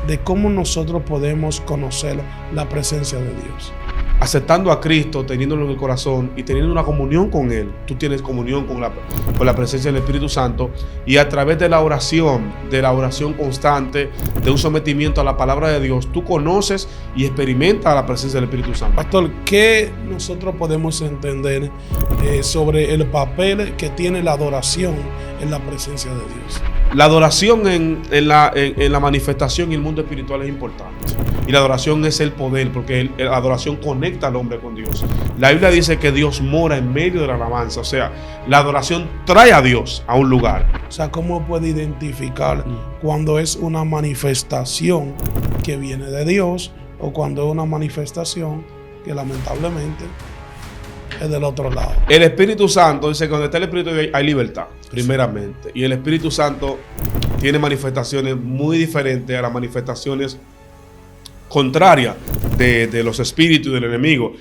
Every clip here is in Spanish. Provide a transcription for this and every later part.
de cómo nosotros podemos conocer la presencia de Dios. Aceptando a Cristo, teniéndolo en el corazón y teniendo una comunión con Él, tú tienes comunión con la presencia del Espíritu Santo, y a través de la oración constante, de un sometimiento a la palabra de Dios, tú conoces y experimentas la presencia del Espíritu Santo. Pastor, ¿qué nosotros podemos entender sobre el papel que tiene la adoración en la presencia de Dios? La adoración en la manifestación y el mundo espiritual es importante. Y la adoración es el poder, porque la adoración conecta al hombre con Dios. La Biblia dice que Dios mora en medio de la alabanza. O sea, la adoración trae a Dios a un lugar. O sea, ¿cómo puede identificar cuando es una manifestación que viene de Dios o cuando es una manifestación que lamentablemente es del otro lado? El Espíritu Santo dice que donde está el Espíritu de Dios hay libertad, primeramente. Y el Espíritu Santo tiene manifestaciones muy diferentes a las manifestaciones contrarias de los espíritus y del enemigo.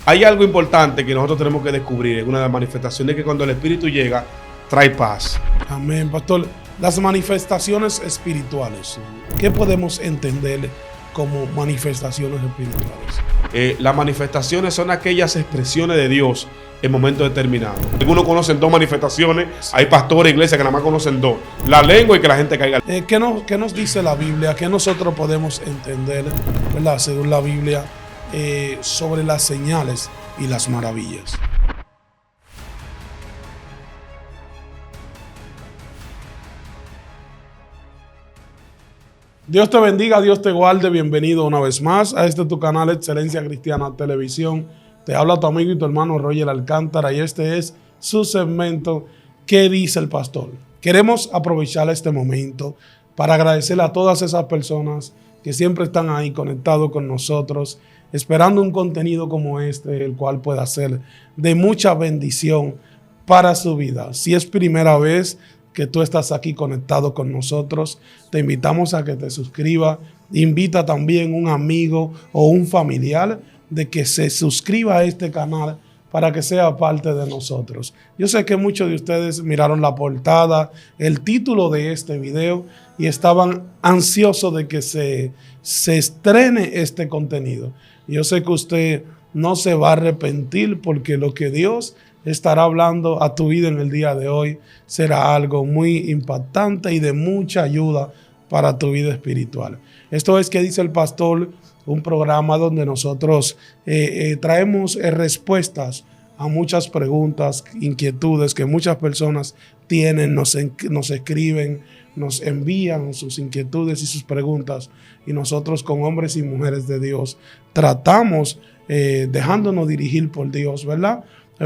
Hay algo importante que nosotros tenemos que descubrir en una de las manifestaciones, que cuando el Espíritu llega, trae paz. Amén, pastor. Las manifestaciones espirituales, ¿qué podemos entender como manifestaciones espirituales? Las manifestaciones son aquellas expresiones de Dios en momentos determinados. Algunos conocen dos manifestaciones, hay pastores e iglesias que nada más conocen dos: la lengua y que la gente caiga. ¿Qué nos dice la Biblia? ¿Qué nosotros podemos entender, ¿verdad?, según la Biblia, sobre las señales y las maravillas? Dios te bendiga, Dios te guarde. Bienvenido una vez más a tu canal Excelencia Cristiana Televisión. Te habla tu amigo y tu hermano Roger Alcántara, y este es su segmento ¿Qué dice el pastor? Queremos aprovechar este momento para agradecerle a todas esas personas que siempre están ahí conectados con nosotros, esperando un contenido como este, el cual pueda ser de mucha bendición para su vida. Si es primera vez que tú estás aquí conectado con nosotros, te invitamos a que te suscribas. Invita también un amigo o un familiar de que se suscriba a este canal para que sea parte de nosotros. Yo sé que muchos de ustedes miraron la portada, el título de este video, y estaban ansiosos de que se estrene este contenido. Yo sé que usted no se va a arrepentir, porque lo que Dios estará hablando a tu vida en el día de hoy será algo muy impactante y de mucha ayuda para tu vida espiritual. Esto es ¿Qué dice el pastor?, un programa donde nosotros traemos respuestas a muchas preguntas, inquietudes que muchas personas tienen, nos escriben, nos envían sus inquietudes y sus preguntas, y nosotros, con hombres y mujeres de Dios, tratamos dejándonos dirigir por Dios, ¿verdad?,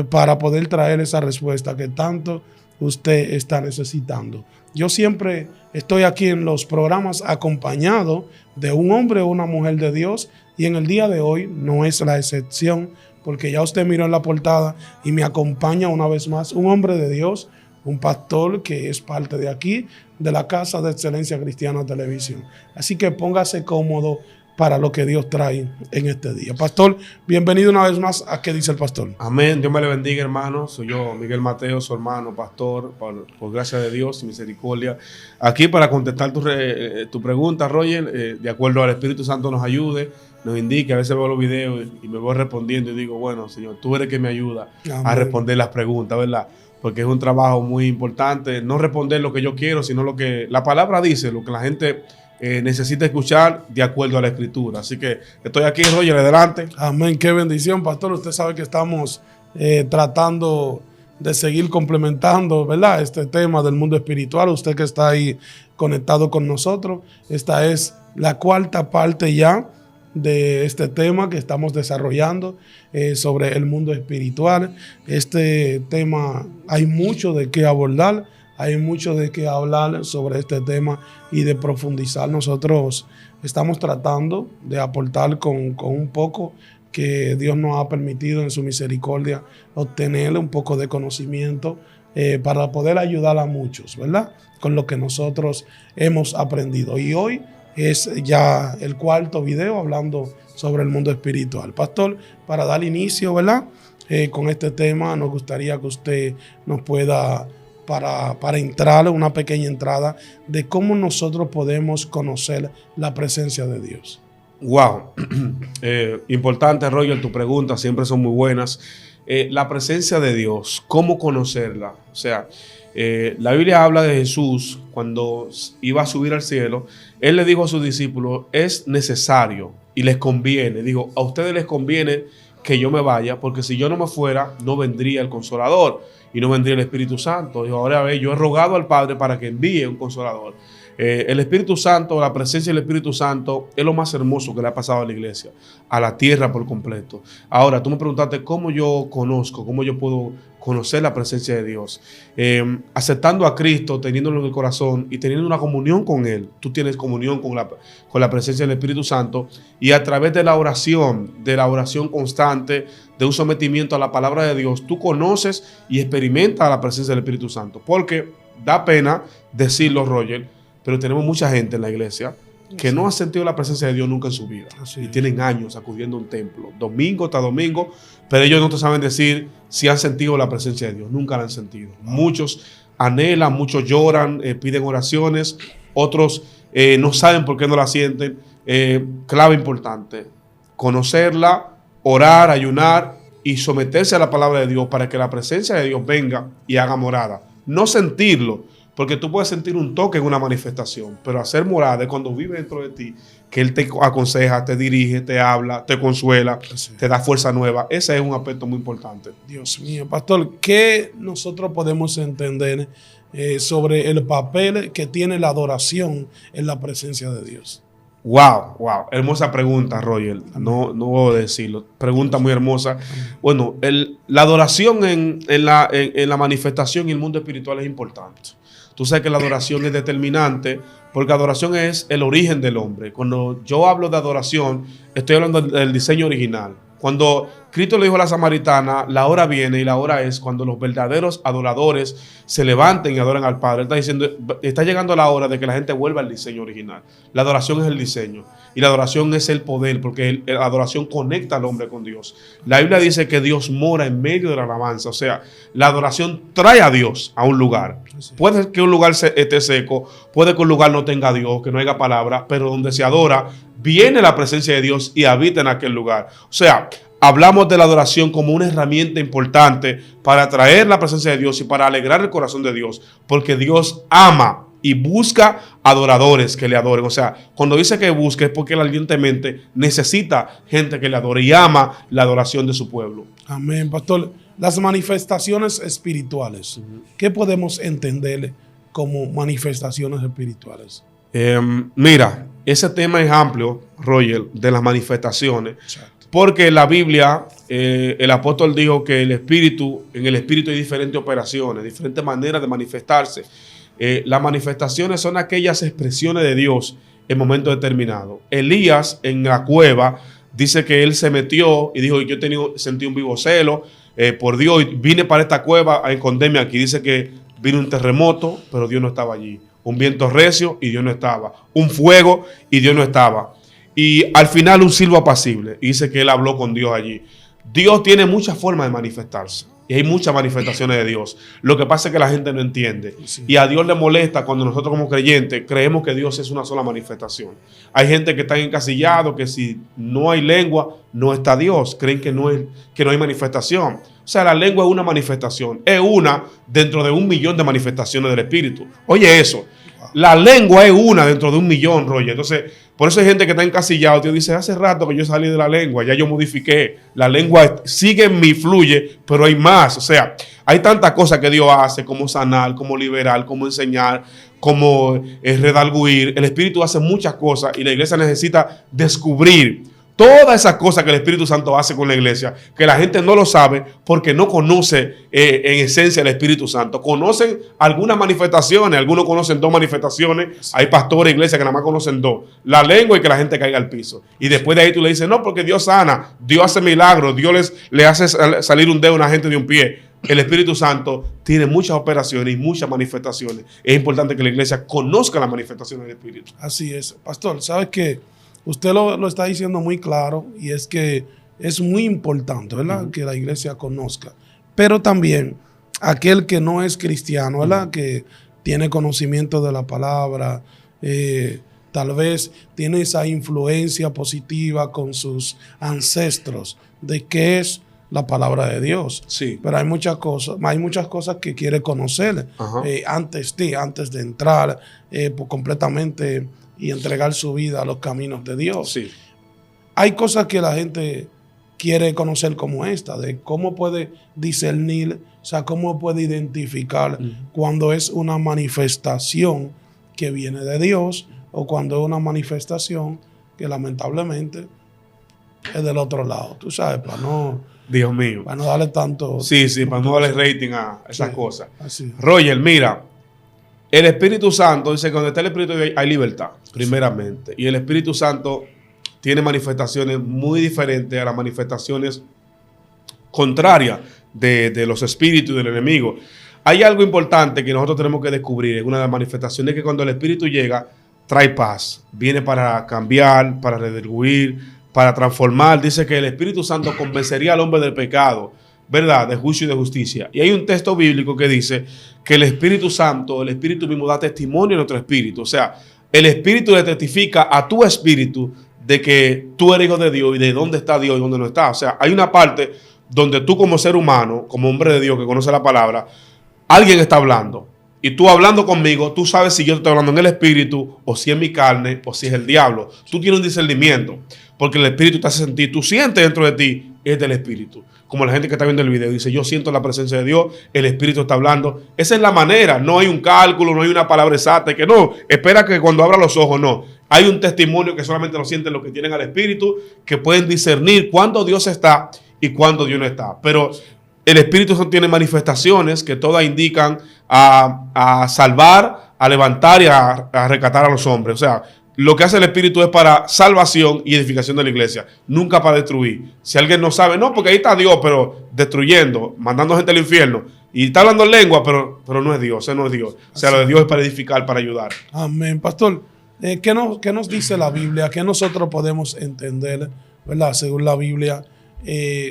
para poder traer esa respuesta que tanto usted está necesitando. Yo siempre estoy aquí en los programas acompañado de un hombre o una mujer de Dios, y en el día de hoy no es la excepción, porque ya usted miró en la portada y me acompaña una vez más un hombre de Dios, un pastor que es parte de aquí, de la Casa de Excelencia Cristiana Televisión. Así que póngase cómodo para lo que Dios trae en este día. Pastor, bienvenido una vez más a ¿Qué dice el pastor? Amén. Dios me le bendiga, hermano. Soy yo, Miguel Mateo, su hermano, pastor, por gracia de Dios y misericordia, aquí para contestar tu pregunta, Roger, de acuerdo al Espíritu Santo nos ayude, nos indique. A veces veo los videos y me voy respondiendo y digo, bueno, Señor, tú eres que me ayuda a responder las preguntas, ¿verdad? Porque es un trabajo muy importante, no responder lo que yo quiero, sino lo que la palabra dice, lo que la gente necesita escuchar de acuerdo a la Escritura. Así que estoy aquí, Roger, adelante. Amén, qué bendición, pastor. Usted sabe que estamos tratando de seguir complementando, ¿verdad?, este tema del mundo espiritual. Usted que está ahí conectado con nosotros, esta es la cuarta parte ya de este tema que estamos desarrollando sobre el mundo espiritual. Este tema hay mucho de qué abordar, hay mucho de qué hablar sobre este tema y de profundizar. Nosotros estamos tratando de aportar con un poco que Dios nos ha permitido en su misericordia obtener un poco de conocimiento para poder ayudar a muchos, ¿verdad?, con lo que nosotros hemos aprendido. Y hoy es ya el cuarto video hablando sobre el mundo espiritual. Pastor, para dar inicio, ¿verdad?, con este tema, nos gustaría que usted nos pueda para entrar, una pequeña entrada de cómo nosotros podemos conocer la presencia de Dios. Wow. Importante, Roger, tus preguntas siempre son muy buenas. La presencia de Dios, ¿cómo conocerla? O sea, la Biblia habla de Jesús cuando iba a subir al cielo. Él le dijo a sus discípulos, es necesario y les conviene. Dijo, a ustedes les conviene que yo me vaya, porque si yo no me fuera, no vendría el Consolador y no vendría el Espíritu Santo. Dijo, ahora ve, yo he rogado al Padre para que envíe un Consolador. El Espíritu Santo, la presencia del Espíritu Santo es lo más hermoso que le ha pasado a la iglesia, a la tierra por completo. Ahora, tú me preguntaste cómo yo conozco, cómo yo puedo conocer la presencia de Dios. Aceptando a Cristo, teniéndolo en el corazón y teniendo una comunión con Él. Tú tienes comunión con la presencia del Espíritu Santo, y a través de la oración constante, de un sometimiento a la palabra de Dios, tú conoces y experimentas la presencia del Espíritu Santo. Porque da pena decirlo, Roger, pero tenemos mucha gente en la iglesia que no ha sentido la presencia de Dios nunca en su vida. Y tienen años acudiendo a un templo, domingo tras domingo, pero ellos no te saben decir si han sentido la presencia de Dios. Nunca la han sentido. Muchos anhelan, muchos lloran, piden oraciones, otros no saben por qué no la sienten. Clave importante, conocerla, orar, ayunar y someterse a la palabra de Dios para que la presencia de Dios venga y haga morada. No sentirlo, porque tú puedes sentir un toque en una manifestación, pero hacer morada es cuando vive dentro de ti, que Él te aconseja, te dirige, te habla, te consuela, te da fuerza nueva. Ese es un aspecto muy importante. Dios mío, pastor, ¿qué nosotros podemos entender sobre el papel que tiene la adoración en la presencia de Dios? Wow. Hermosa pregunta, Roger. No voy a decirlo. Pregunta muy hermosa. Bueno, la adoración en la manifestación y el mundo espiritual es importante. Tú sabes que la adoración es determinante, porque adoración es el origen del hombre. Cuando yo hablo de adoración, estoy hablando del diseño original. Cuando Cristo le dijo a la samaritana, la hora viene, y la hora es cuando los verdaderos adoradores se levanten y adoren al Padre. Él está diciendo, está llegando la hora de que la gente vuelva al diseño original. La adoración es el diseño y la adoración es el poder, porque la adoración conecta al hombre con Dios. La Biblia dice que Dios mora en medio de la alabanza. O sea, la adoración trae a Dios a un lugar. Puede que un lugar esté seco, puede que un lugar no tenga a Dios, que no haya palabra, pero donde se adora, viene la presencia de Dios y habita en aquel lugar. O sea, hablamos de la adoración como una herramienta importante para atraer la presencia de Dios y para alegrar el corazón de Dios, porque Dios ama y busca adoradores que le adoren. O sea, cuando dice que busca es porque Él ardientemente necesita gente que le adore y ama la adoración de su pueblo. Amén, pastor. Las manifestaciones espirituales, ¿qué podemos entender como manifestaciones espirituales? Mira, ese tema es amplio, Roger, de las manifestaciones. Exacto. Porque en la Biblia, el apóstol dijo que en el espíritu hay diferentes operaciones, diferentes maneras de manifestarse. Las manifestaciones son aquellas expresiones de Dios en momentos determinados. Elías en la cueva dice que él se metió y dijo, yo sentí un vivo celo por Dios y vine para esta cueva a esconderme aquí. Dice que vino un terremoto, pero Dios no estaba allí. Un viento recio y Dios no estaba. Un fuego y Dios no estaba. Y al final un silbo apacible. Y dice que él habló con Dios allí. Dios tiene muchas formas de manifestarse. Y hay muchas manifestaciones de Dios. Lo que pasa es que la gente no entiende. Sí. Y a Dios le molesta cuando nosotros como creyentes creemos que Dios es una sola manifestación. Hay gente que está encasillado, que si no hay lengua, no está Dios. Creen que no hay manifestación. O sea, la lengua es una manifestación. Es una dentro de 1.000.000 de manifestaciones del Espíritu. Oye eso. La lengua es una dentro de 1.000.000, Roger. Entonces, por eso hay gente que está encasillado. Tío, dice, hace rato que yo salí de la lengua, ya yo modifiqué. La lengua sigue en mí, fluye, pero hay más. O sea, hay tantas cosas que Dios hace, como sanar, como liberar, como enseñar, como redarguir. El Espíritu hace muchas cosas y la iglesia necesita descubrir todas esas cosas que el Espíritu Santo hace con la iglesia, que la gente no lo sabe porque no conoce en esencia el Espíritu Santo. Conocen algunas manifestaciones, algunos conocen 2 manifestaciones. Hay pastores de iglesia que nada más conocen 2. La lengua y que la gente caiga al piso. Y después de ahí tú le dices, no, porque Dios sana, Dios hace milagros, Dios le hace salir un dedo a una gente de un pie. El Espíritu Santo tiene muchas operaciones y muchas manifestaciones. Es importante que la iglesia conozca las manifestaciones del Espíritu. Así es. Pastor, ¿sabes qué? Usted lo está diciendo muy claro y es que es muy importante, ¿verdad? Que la iglesia conozca. Pero también aquel que no es cristiano, ¿verdad? Que tiene conocimiento de la palabra, tal vez tiene esa influencia positiva con sus ancestros de qué es la palabra de Dios. Sí. Pero hay muchas cosas que quiere conocer antes de entrar completamente y entregar su vida a los caminos de Dios. Sí. Hay cosas que la gente quiere conocer como esta, de cómo puede discernir, o sea, cómo puede identificar cuando es una manifestación que viene de Dios o cuando es una manifestación que lamentablemente es del otro lado. Tú sabes, Dios mío. Para no darle tanto... Sí, para no darle rating a esas cosas. Así. Roger, mira, el Espíritu Santo, dice que donde está el Espíritu de Dios hay libertad, primeramente. Y el Espíritu Santo tiene manifestaciones muy diferentes a las manifestaciones contrarias de los espíritus y del enemigo. Hay algo importante que nosotros tenemos que descubrir en una de las manifestaciones, que cuando el Espíritu llega, trae paz. Viene para cambiar, para redarguir, para transformar. Dice que el Espíritu Santo convencería al hombre del pecado, ¿verdad? De juicio y de justicia. Y hay un texto bíblico que dice que el Espíritu Santo, el Espíritu mismo, da testimonio a nuestro espíritu. O sea, el Espíritu le testifica a tu espíritu de que tú eres hijo de Dios y de dónde está Dios y dónde no está. O sea, hay una parte donde tú como ser humano, como hombre de Dios que conoce la palabra, alguien está hablando. Y tú hablando conmigo, tú sabes si yo estoy hablando en el espíritu o si es mi carne o si es el diablo. Tú tienes un discernimiento porque el espíritu te hace sentir. Tú sientes dentro de ti, es del espíritu. Como la gente que está viendo el video dice, yo siento la presencia de Dios, el espíritu está hablando. Esa es la manera. No hay un cálculo, no hay una palabra exacta. Que no, espera que cuando abra los ojos, no. Hay un testimonio que solamente lo sienten los que tienen al espíritu, que pueden discernir cuándo Dios está y cuándo Dios no está. Pero el Espíritu Santo tiene manifestaciones que todas indican a salvar, a levantar y a rescatar a los hombres. O sea, lo que hace el Espíritu es para salvación y edificación de la iglesia, nunca para destruir. Si alguien no sabe, no, porque ahí está Dios, pero destruyendo, mandando gente al infierno. Y está hablando en lengua, pero no es Dios, no es Dios. O sea, lo de Dios es para edificar, para ayudar. Amén. Pastor, ¿qué nos dice la Biblia? ¿Qué nosotros podemos entender, ¿verdad? Según la Biblia,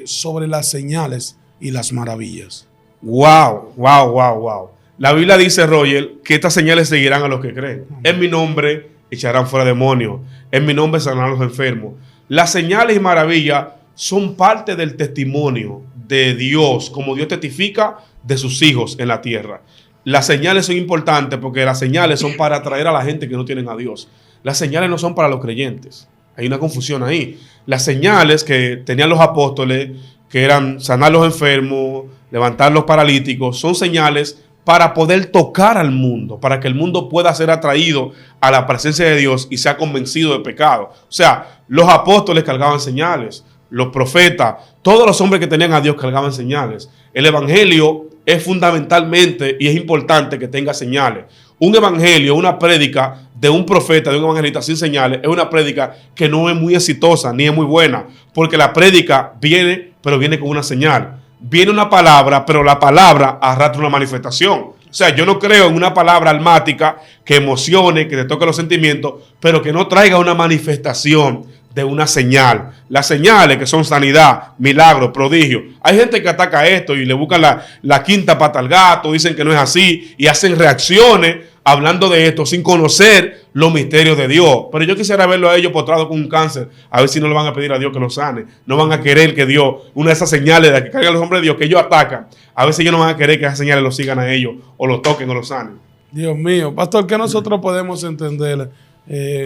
sobre las señales y las maravillas? Wow. La Biblia dice, Roger, que estas señales seguirán a los que creen. En mi nombre echarán fuera demonios. En mi nombre sanarán a los enfermos. Las señales y maravillas son parte del testimonio de Dios, como Dios testifica de sus hijos en la tierra. Las señales son importantes porque las señales son para atraer a la gente que no tienen a Dios. Las señales no son para los creyentes. Hay una confusión ahí. Las señales que tenían los apóstoles, que eran sanar los enfermos, levantar los paralíticos, son señales para poder tocar al mundo, para que el mundo pueda ser atraído a la presencia de Dios y sea convencido de pecado. O sea, los apóstoles cargaban señales, los profetas, todos los hombres que tenían a Dios cargaban señales. El evangelio es fundamentalmente y es importante que tenga señales. Un evangelio, una prédica de un profeta, de un evangelista sin señales, es una prédica que no es muy exitosa ni es muy buena, porque la prédica viene, pero viene con una señal. Viene una palabra, pero la palabra arrastra una manifestación. O sea, yo no creo en una palabra almática que emocione, que te toque los sentimientos, pero que no traiga una manifestación de una señal. Las señales que son sanidad, milagro, prodigio. Hay gente que ataca esto y le buscan la quinta pata al gato, dicen que no es así y hacen reacciones hablando de esto sin conocer los misterios de Dios. Pero yo quisiera verlo a ellos postrados con un cáncer, a ver si no le van a pedir a Dios que los sane. No van a querer que Dios, una de esas señales de que caigan los hombres de Dios, que ellos atacan, a ver si ellos no van a querer que esas señales los sigan a ellos o los toquen o los sanen. Dios mío. Pastor, ¿qué nosotros podemos entender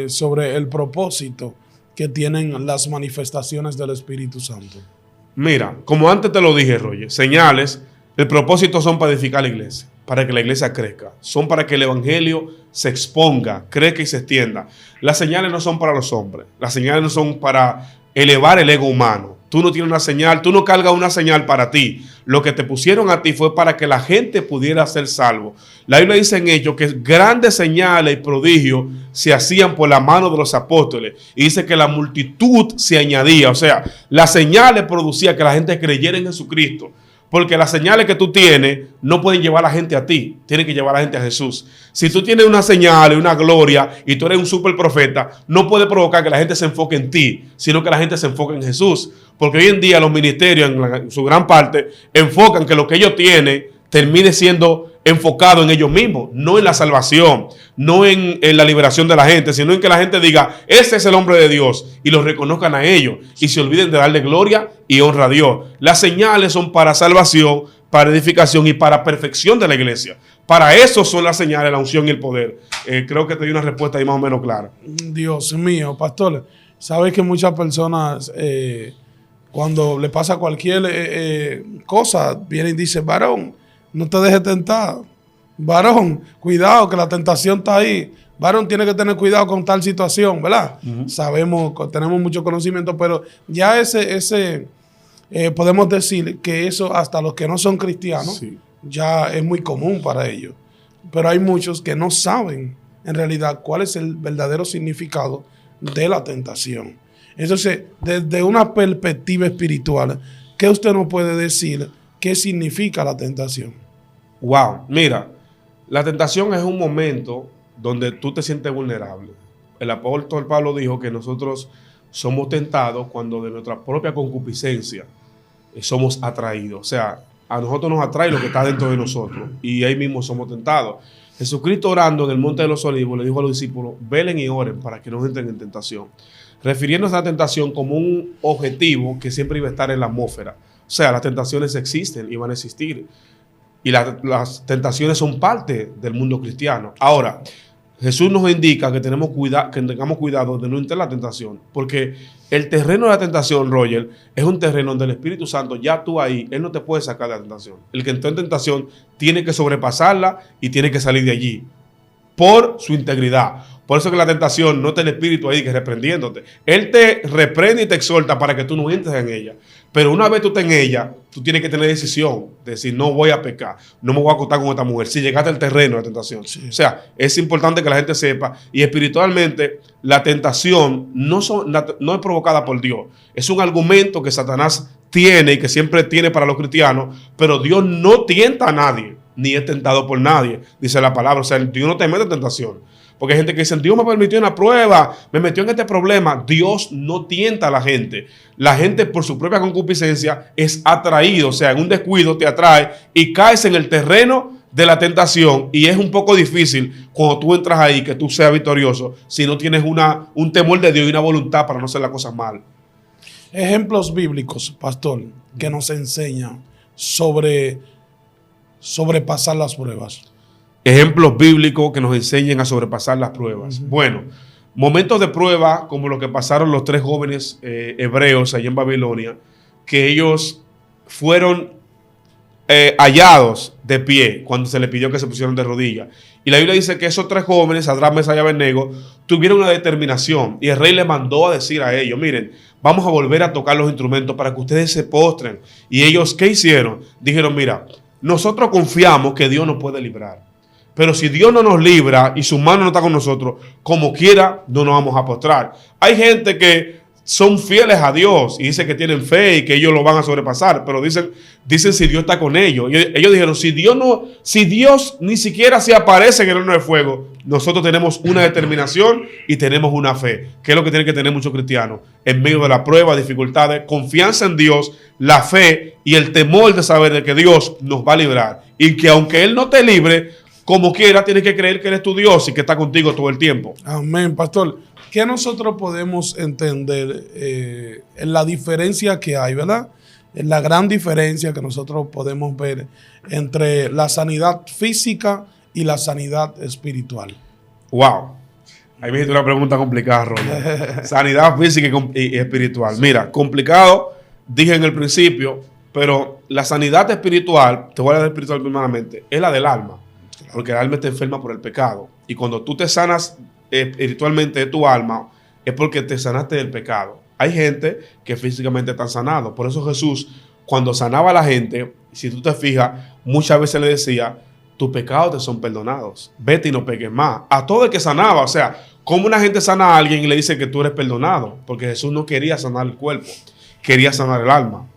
sobre el propósito que tienen las manifestaciones del Espíritu Santo? Mira, como antes te lo dije, Roger, señales, el propósito son para edificar la iglesia, para que la iglesia crezca. Son para que el evangelio se exponga, crezca y se extienda. Las señales no son para los hombres. Las señales no son para elevar el ego humano. Tú no tienes una señal, tú no cargas una señal para ti. Lo que te pusieron a ti fue para que la gente pudiera ser salvo. La Biblia dice en Hechos que grandes señales y prodigios se hacían por la mano de los apóstoles. Y dice que la multitud se añadía. O sea, las señales producían que la gente creyera en Jesucristo. Porque las señales que tú tienes no pueden llevar a la gente a ti, tienen que llevar a la gente a Jesús. Si tú tienes una señal y una gloria y tú eres un super profeta, no puede provocar que la gente se enfoque en ti, sino que la gente se enfoque en Jesús. Porque hoy en día los ministerios, en su gran parte, enfocan que lo que ellos tienen termine siendo enfocado en ellos mismos, no en la salvación, no en la liberación de la gente, sino en que la gente diga, ese es el hombre de Dios, y lo reconozcan a ellos, y se olviden de darle gloria y honra a Dios. Las señales son para salvación, para edificación y para perfección de la iglesia. Para eso son las señales, la unción y el poder. Creo que te di una respuesta ahí más o menos clara. Dios mío, pastor, sabes que muchas personas, cuando le pasa cualquier cosa, vienen y dicen, varón, no te dejes tentar. Varón, cuidado que la tentación está ahí. Varón, tiene que tener cuidado con tal situación, ¿verdad? Sabemos, tenemos mucho conocimiento, pero ya podemos decir que eso hasta los que no son cristianos, ya es muy común para ellos. Pero hay muchos que no saben en realidad cuál es el verdadero significado de la tentación. Entonces, desde una perspectiva espiritual, ¿qué usted nos puede decir qué significa la tentación? Wow, mira, la tentación es un momento donde tú te sientes vulnerable. El apóstol Pablo dijo que nosotros somos tentados cuando de nuestra propia concupiscencia somos atraídos. O sea, a nosotros nos atrae lo que está dentro de nosotros y ahí mismo somos tentados. Jesucristo, orando en el Monte de los Olivos, le dijo a los discípulos, velen y oren para que no entren en tentación, refiriéndose a la tentación como un objetivo que siempre iba a estar en la atmósfera. O sea, las tentaciones existen y van a existir. Y las tentaciones son parte del mundo cristiano. Ahora, Jesús nos indica que tengamos cuidado de no entrar en la tentación, porque el terreno de la tentación, Roger, es un terreno donde el Espíritu Santo, ya tú ahí, Él no te puede sacar de la tentación. El que entró en tentación tiene que sobrepasarla y tiene que salir de allí por su integridad. Por eso que la tentación no está el Espíritu ahí que reprendiéndote. Él te reprende y te exhorta para que tú no entres en ella. Pero una vez tú estás en ella, tú tienes que tener decisión de decir, no voy a pecar, no me voy a acostar con esta mujer. Si llegaste al terreno de la tentación. Sí. O sea, es importante que la gente sepa. Y espiritualmente, la tentación no es provocada por Dios. Es un argumento que Satanás tiene y que siempre tiene para los cristianos. Pero Dios no tienta a nadie, ni es tentado por nadie, dice la palabra. O sea, Dios no te mete en tentación. Porque hay gente que dice, Dios me permitió una prueba, me metió en este problema. Dios no tienta a la gente. La gente por su propia concupiscencia es atraído, o sea, en un descuido te atrae y caes en el terreno de la tentación y es un poco difícil cuando tú entras ahí que tú seas victorioso si no tienes un temor de Dios y una voluntad para no hacer las cosas mal. Ejemplos bíblicos, pastor, que nos enseñan sobre sobrepasar las pruebas. Ejemplos bíblicos que nos enseñen a sobrepasar las pruebas. Bueno, momentos de prueba como lo que pasaron los 3 jóvenes hebreos allá en Babilonia, que ellos fueron hallados de pie cuando se les pidió que se pusieran de rodillas. Y la Biblia dice que esos 3 jóvenes, Sadrach, Mesach y Abednego, tuvieron una determinación y el rey les mandó a decir a ellos, miren, vamos a volver a tocar los instrumentos para que ustedes se postren. Y ellos, ¿qué hicieron? Dijeron, mira, nosotros confiamos que Dios nos puede librar. Pero si Dios no nos libra y su mano no está con nosotros, como quiera, no nos vamos a postrar. Hay gente que son fieles a Dios y dicen que tienen fe y que ellos lo van a sobrepasar, pero dicen si Dios está con ellos. Y ellos dijeron, si Dios ni siquiera se aparece en el horno de fuego, nosotros tenemos una determinación y tenemos una fe, que es lo que tienen que tener muchos cristianos en medio de la prueba, dificultades, confianza en Dios, la fe y el temor de saber de que Dios nos va a librar y que aunque Él no te libre, como quiera, tienes que creer que Él es tu Dios y que está contigo todo el tiempo. Amén, pastor. ¿Qué nosotros podemos entender en la diferencia que hay, verdad? En la gran diferencia que nosotros podemos ver entre la sanidad física y la sanidad espiritual. Wow. Ahí me hiciste una pregunta complicada, Roger. Sanidad física y espiritual. Mira, complicado, dije en el principio, pero la sanidad espiritual, te voy a dar espiritual primeramente, es la del alma. Porque el alma está enferma por el pecado. Y cuando tú te sanas espiritualmente de tu alma, es porque te sanaste del pecado. Hay gente que físicamente están sanados. Por eso Jesús, cuando sanaba a la gente, si tú te fijas, muchas veces le decía, tus pecados te son perdonados. Vete y no peques más. A todo el que sanaba. O sea, ¿cómo una gente sana a alguien y le dice que tú eres perdonado? Porque Jesús no quería sanar el cuerpo, quería sanar el alma.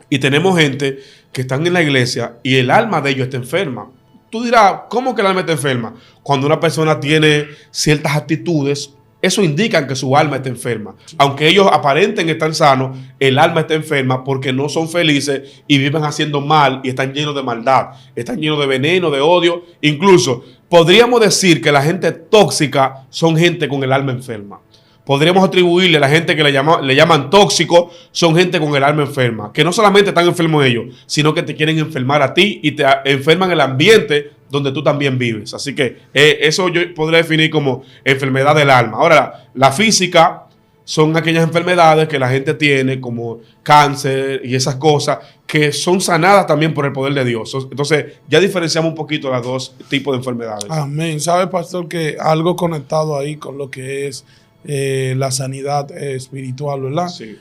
Y tenemos gente que están en la iglesia y el alma de ellos está enferma. Tú dirás, ¿cómo que el alma está enferma? Cuando una persona tiene ciertas actitudes eso indica que su alma está enferma. Aunque ellos aparenten estar sanos, el alma está enferma porque no son felices y viven haciendo mal y están llenos de maldad, están llenos de veneno, de odio. Incluso podríamos decir que la gente tóxica son gente con el alma enferma. Podríamos atribuirle a la gente que le llaman tóxico, son gente con el alma enferma, que no solamente están enfermos ellos, sino que te quieren enfermar a ti y te enferman el ambiente donde tú también vives. Así que eso yo podría definir como enfermedad del alma. Ahora, la física son aquellas enfermedades que la gente tiene, como cáncer y esas cosas, que son sanadas también por el poder de Dios. Entonces, ya diferenciamos un poquito los dos tipos de enfermedades. Amén. ¿Sabe, pastor, que algo conectado ahí con lo que es la sanidad espiritual, ¿verdad? Sí.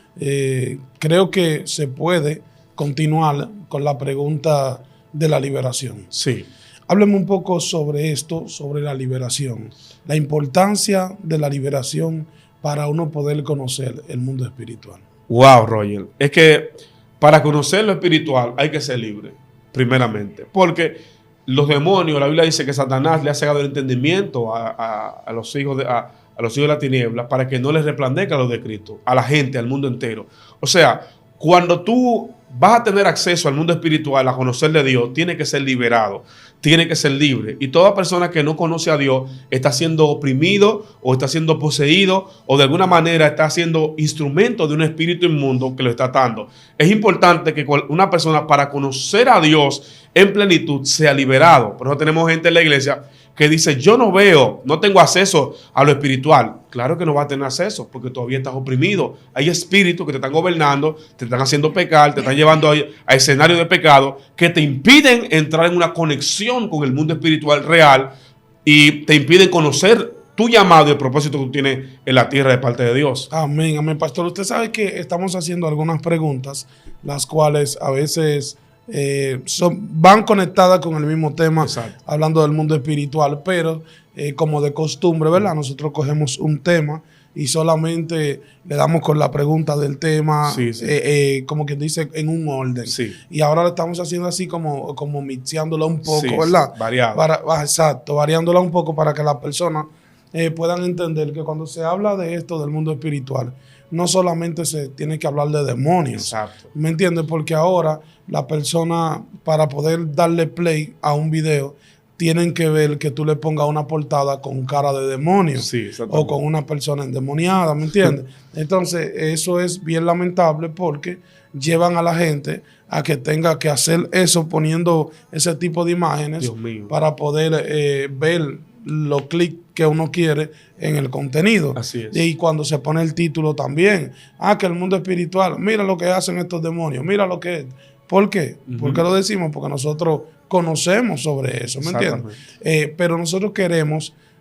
Creo que se puede continuar con la pregunta de la liberación. Sí. Hábleme un poco sobre esto, sobre la liberación, la importancia de la liberación para uno poder conocer el mundo espiritual. Wow, Roger. Es que para conocer lo espiritual hay que ser libre, primeramente, porque los demonios, la Biblia dice que Satanás le ha cegado el entendimiento a los hijos de la tiniebla para que no les resplandezca lo de Cristo, a la gente, al mundo entero. O sea, cuando tú vas a tener acceso al mundo espiritual, a conocer de Dios, tiene que ser liberado, tiene que ser libre. Y toda persona que no conoce a Dios está siendo oprimido o está siendo poseído o de alguna manera está siendo instrumento de un espíritu inmundo que lo está atando. Es importante que una persona para conocer a Dios en plenitud sea liberado. Por eso tenemos gente en la iglesia que dice, yo no veo, no tengo acceso a lo espiritual. Claro que no vas a tener acceso porque todavía estás oprimido. Hay espíritus que te están gobernando, te están haciendo pecar, te están llevando a escenarios de pecado que te impiden entrar en una conexión con el mundo espiritual real y te impiden conocer tu llamado y el propósito que tú tienes en la tierra de parte de Dios. Amén, amén, pastor. Usted sabe que estamos haciendo algunas preguntas, las cuales a veces van conectadas con el mismo tema. Exacto. Hablando del mundo espiritual, pero como de costumbre, ¿verdad? Nosotros cogemos un tema y solamente le damos con la pregunta del tema, sí, sí. Como quien dice, en un orden. Sí. Y ahora lo estamos haciendo así como mixeándola un poco, sí, ¿verdad? Sí, variado. Exacto, variándola un poco para que las personas puedan entender que cuando se habla de esto, del mundo espiritual, no solamente se tiene que hablar de demonios. Exacto. ¿Me entiendes? Porque ahora la persona, para poder darle play a un video, tienen que ver que tú le pongas una portada con cara de demonio, sí, o con una persona endemoniada, ¿me entiendes? Entonces, eso es bien lamentable porque llevan a la gente a que tenga que hacer eso poniendo ese tipo de imágenes para poder ver los clics que uno quiere en el contenido. Así es. Y cuando se pone el título también, que el mundo espiritual, mira lo que hacen estos demonios, mira lo que es. ¿Por qué? ¿Por qué lo decimos? Porque nosotros conocemos sobre eso, ¿me entiendes? Pero nosotros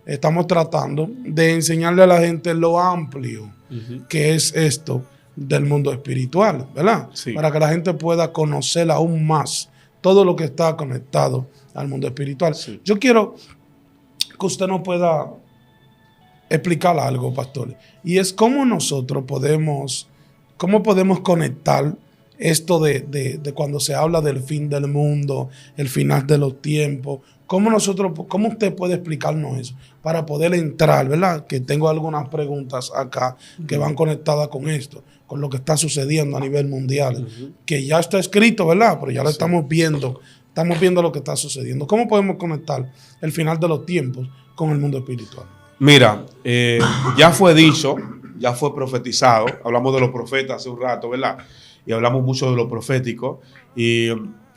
estamos tratando de enseñarle a la gente lo amplio que es esto del mundo espiritual, ¿verdad? Sí. Para que la gente pueda conocer aún más todo lo que está conectado al mundo espiritual. Sí. Yo quiero que usted nos pueda explicar algo, pastor, y es cómo nosotros podemos conectar esto de cuando se habla del fin del mundo, el final de los tiempos. ¿Cómo usted puede explicarnos eso? Para poder entrar, ¿verdad? Que tengo algunas preguntas acá que van conectadas con esto, con lo que está sucediendo a nivel mundial, que ya está escrito, ¿verdad? Pero ya lo estamos viendo lo que está sucediendo. ¿Cómo podemos conectar el final de los tiempos con el mundo espiritual? Mira, ya fue dicho, ya fue profetizado. Hablamos de los profetas hace un rato, ¿verdad? Y hablamos mucho de lo profético. Y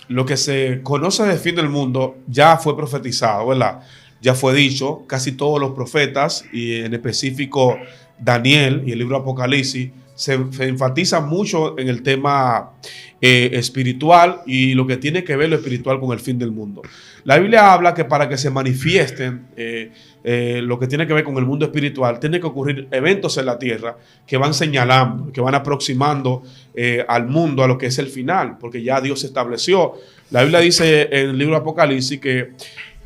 lo que se conoce del fin del mundo ya fue profetizado, ¿verdad? Ya fue dicho. Casi todos los profetas, y en específico Daniel y el libro Apocalipsis, se enfatiza mucho en el tema espiritual y lo que tiene que ver lo espiritual con el fin del mundo. La Biblia habla que para que se manifiesten lo que tiene que ver con el mundo espiritual, tiene que ocurrir eventos en la tierra que van señalando, que van aproximando al mundo a lo que es el final, porque ya Dios estableció. La Biblia dice en el libro Apocalipsis que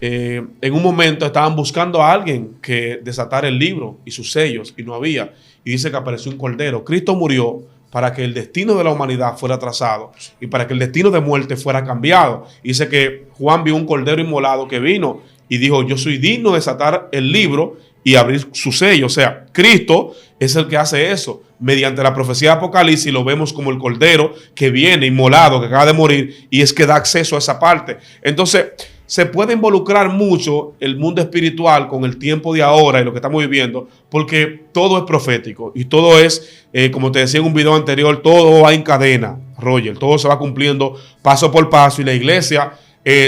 en un momento estaban buscando a alguien que desatara el libro y sus sellos, y no había. Y dice que apareció un cordero. Cristo murió para que el destino de la humanidad fuera trazado y para que el destino de muerte fuera cambiado. Y dice que Juan vio un cordero inmolado que vino y dijo, yo soy digno de desatar el libro y abrir su sello. O sea, Cristo es el que hace eso. Mediante la profecía de Apocalipsis lo vemos como el Cordero que viene inmolado, que acaba de morir, y es que da acceso a esa parte. Entonces, se puede involucrar mucho el mundo espiritual con el tiempo de ahora y lo que estamos viviendo, porque todo es profético y todo es, como te decía en un video anterior, todo va en cadena, Roger, todo se va cumpliendo paso por paso, y la iglesia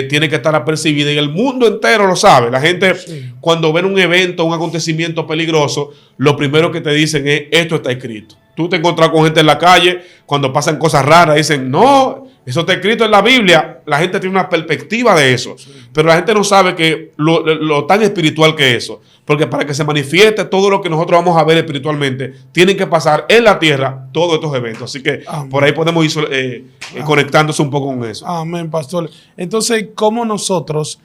tiene que estar apercibida, y el mundo entero lo sabe. La gente, cuando ven un evento, un acontecimiento peligroso, lo primero que te dicen es: esto está escrito. Tú te encuentras con gente en la calle, cuando pasan cosas raras, dicen: no, eso está escrito en la Biblia. La gente tiene una perspectiva de eso, pero la gente no sabe que lo tan espiritual que es eso, porque para que se manifieste todo lo que nosotros vamos a ver espiritualmente, tienen que pasar en la tierra todos estos eventos. Así que por ahí podemos ir conectándose un poco con eso. Amén, pastor. Entonces, ¿cómo nosotros,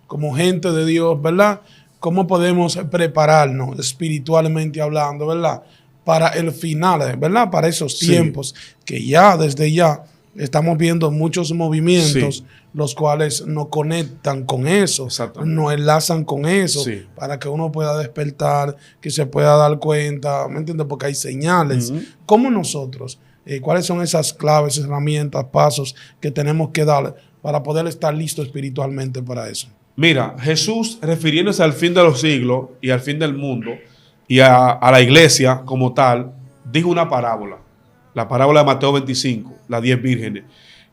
como gente de Dios, ¿verdad? ¿Cómo podemos prepararnos espiritualmente hablando, ¿verdad? Para el final, ¿verdad? Para esos tiempos que ya, desde ya, estamos viendo muchos movimientos, los cuales nos conectan con eso, nos enlazan con eso, para que uno pueda despertar, que se pueda dar cuenta, ¿me entiendes? Porque hay señales. ¿Cómo nosotros? ¿Cuáles son esas claves, herramientas, pasos que tenemos que dar para poder estar listos espiritualmente para eso? Mira, Jesús, refiriéndose al fin de los siglos y al fin del mundo y a la iglesia como tal, dijo una parábola. La parábola de Mateo 25, las 10 vírgenes.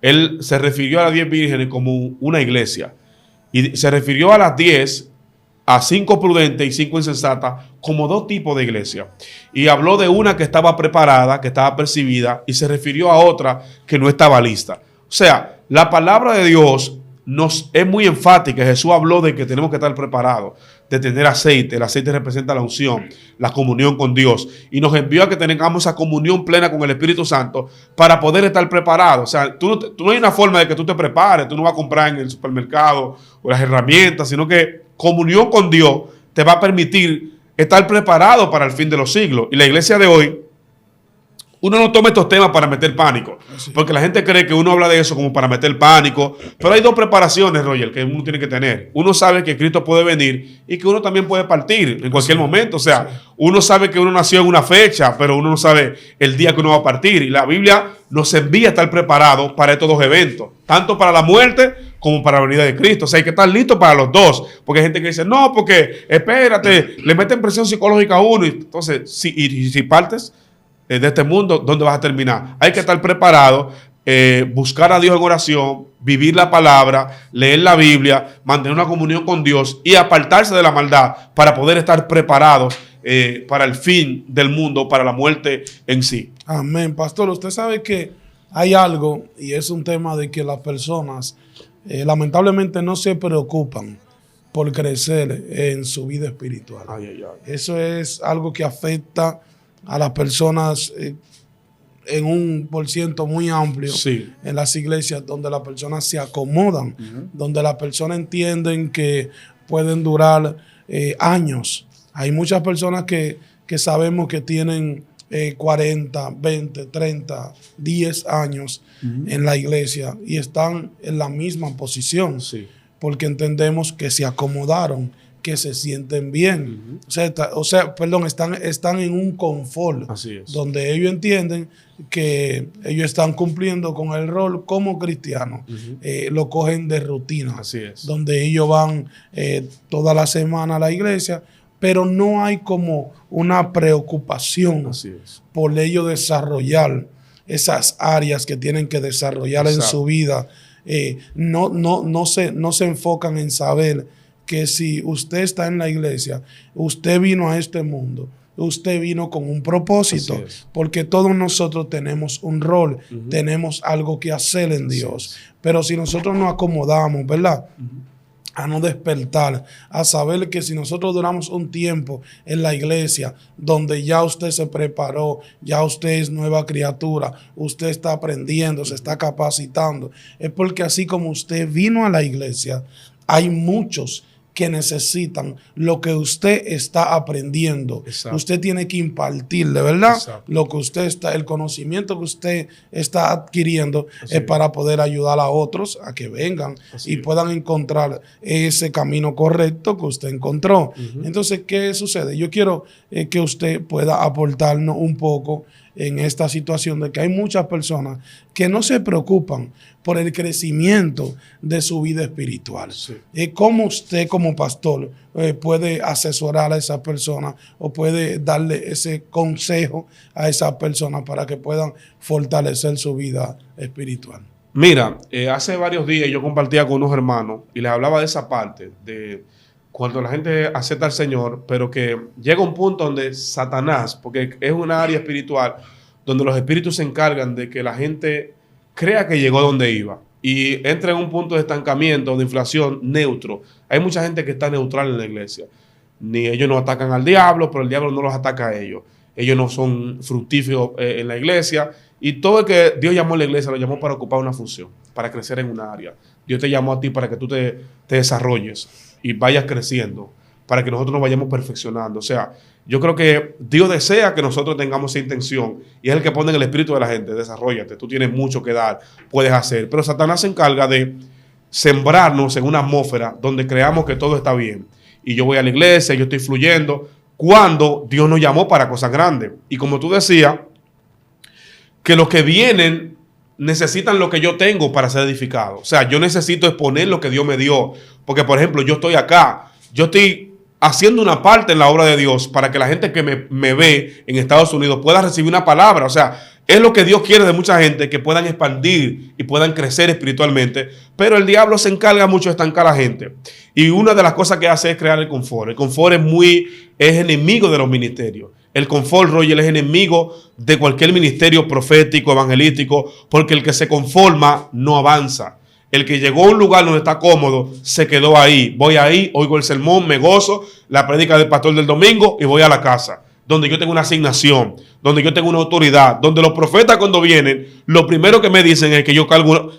Él se refirió a las 10 vírgenes como una iglesia. Y se refirió a las 10, a 5 prudentes y 5 insensatas, como 2 tipos de iglesia. Y habló de una que estaba preparada, que estaba percibida, y se refirió a otra que no estaba lista. O sea, la palabra de Dios es muy enfática. Jesús habló de que tenemos que estar preparados, de tener aceite. El aceite representa la unción, la comunión con Dios, y nos envió a que tengamos esa comunión plena con el Espíritu Santo para poder estar preparados. O sea, tú no hay una forma de que tú te prepares, tú no vas a comprar en el supermercado o las herramientas, sino que comunión con Dios te va a permitir estar preparado para el fin de los siglos. Y la iglesia de hoy, uno no toma estos temas para meter pánico, porque la gente cree que uno habla de eso como para meter pánico, pero hay 2 preparaciones, Roger, que uno tiene que tener. Uno sabe que Cristo puede venir y que uno también puede partir en cualquier momento. O sea, uno sabe que uno nació en una fecha, pero uno no sabe el día que uno va a partir. Y la Biblia nos envía a estar preparados para estos 2 eventos, tanto para la muerte como para la venida de Cristo. O sea, hay que estar listos para los 2, porque hay gente que dice: no, porque espérate, le meten presión psicológica a uno. Y entonces, si partes de este mundo, ¿dónde vas a terminar? Hay que estar preparado, buscar a Dios en oración, vivir la palabra, leer la Biblia, mantener una comunión con Dios y apartarse de la maldad para poder estar preparados para el fin del mundo, para la muerte en sí. Amén. Pastor, usted sabe que hay algo, y es un tema de que las personas lamentablemente no se preocupan por crecer en su vida espiritual. Eso es algo que afecta a las personas en un % muy amplio en las iglesias, donde las personas se acomodan, donde las personas entienden que pueden durar años. Hay muchas personas que sabemos que tienen 40, 20, 30, 10 años en la iglesia y están en la misma posición, porque entendemos que se acomodaron, que se sienten bien. Están en un confort donde ellos entienden que ellos están cumpliendo con el rol como cristianos. Lo cogen de rutina, donde ellos van toda la semana a la iglesia, pero no hay como una preocupación por ellos desarrollar esas áreas que tienen que desarrollar en su vida. No se enfocan en saber que si usted está en la iglesia, usted vino a este mundo, usted vino con un propósito, porque todos nosotros tenemos un rol, tenemos algo que hacer en Dios. Pero si nosotros nos acomodamos, ¿verdad? A no despertar, a saber que si nosotros duramos un tiempo en la iglesia, donde ya usted se preparó, ya usted es nueva criatura, usted está aprendiendo, se está capacitando, es porque así como usted vino a la iglesia, hay muchos que necesitan lo que usted está aprendiendo. Exacto. Usted tiene que impartirle, ¿verdad? Exacto. Lo que usted está, el conocimiento que usted está adquiriendo Así es es. para poder ayudar a otros a que vengan Así y es. puedan encontrar ese camino correcto que usted encontró. Entonces, ¿qué sucede? Yo quiero que usted pueda aportarnos un poco en esta situación de que hay muchas personas que no se preocupan por el crecimiento de su vida espiritual. Sí. ¿Cómo usted como pastor puede asesorar a esas personas o puede darle ese consejo a esas personas para que puedan fortalecer su vida espiritual? Mira, hace varios días yo compartía con unos hermanos y les hablaba de esa parte, de cuando la gente acepta al Señor, pero que llega un punto donde Satanás, porque es una área espiritual, donde los espíritus se encargan de que la gente crea que llegó donde iba y entra en un punto de estancamiento, de inflación neutro. Hay mucha gente que está neutral en la iglesia. Ni ellos no atacan al diablo, pero el diablo no los ataca a ellos. Ellos no son fructíferos en la iglesia. Y todo el que Dios llamó a la iglesia lo llamó para ocupar una función, para crecer en una área. Dios te llamó a ti para que tú te desarrolles y vayas creciendo, para que nosotros nos vayamos perfeccionando. O sea, yo creo que Dios desea que nosotros tengamos esa intención y es el que pone en el espíritu de la gente. Desarróllate, tú tienes mucho que dar, puedes hacer. Pero Satanás se encarga de sembrarnos en una atmósfera donde creamos que todo está bien. Y yo voy a la iglesia, yo estoy fluyendo, cuando Dios nos llamó para cosas grandes. Y como tú decías, que los que vienen necesitan lo que yo tengo para ser edificado. O sea, yo necesito exponer lo que Dios me dio. Porque, por ejemplo, yo estoy acá, yo estoy haciendo una parte en la obra de Dios para que la gente que me ve en Estados Unidos pueda recibir una palabra. O sea, es lo que Dios quiere de mucha gente, que puedan expandir y puedan crecer espiritualmente. Pero el diablo se encarga mucho de estancar a la gente. Y una de las cosas que hace es crear el confort. El confort es enemigo de los ministerios. El confort, Roger, es enemigo de cualquier ministerio profético, evangelístico, porque el que se conforma no avanza. El que llegó a un lugar donde está cómodo, se quedó ahí. Voy ahí, oigo el sermón, me gozo, la prédica del pastor del domingo y voy a la casa, donde yo tengo una asignación, donde yo tengo una autoridad, donde los profetas cuando vienen, lo primero que me dicen es que yo cargo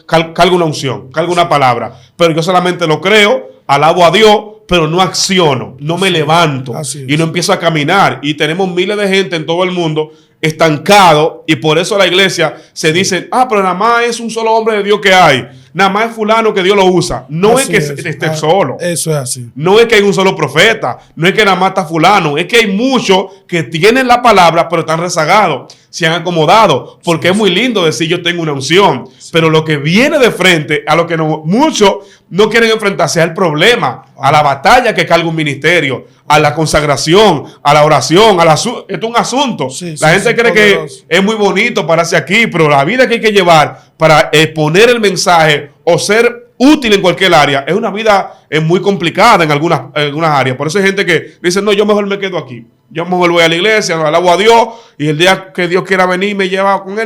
una unción, cargo una palabra, pero yo solamente lo creo, alabo a Dios, pero no acciono, no me levanto y no empiezo a caminar. Y tenemos miles de gente en todo el mundo estancado y por eso la iglesia se dice, pero nada más es un solo hombre de Dios que hay. Nada más es fulano que Dios lo usa. No es que esté solo. Eso es así. No es que hay un solo profeta. No es que nada más está fulano. Es que hay muchos que tienen la palabra, pero están rezagados. Se han acomodado. Porque es muy lindo decir yo tengo una unción. Pero lo que viene de frente, a lo que muchos no quieren enfrentarse al problema, a la batalla que carga un ministerio, a la consagración, a la oración, esto es un asunto. La gente cree que es muy bonito pararse aquí, pero la vida que hay que llevar para exponer el mensaje o ser útil en cualquier área es una vida muy complicada en algunas áreas. Por eso hay gente que dice, no, yo mejor me quedo aquí. Yo mejor voy a la iglesia, alabo a Dios y el día que Dios quiera venir me lleva con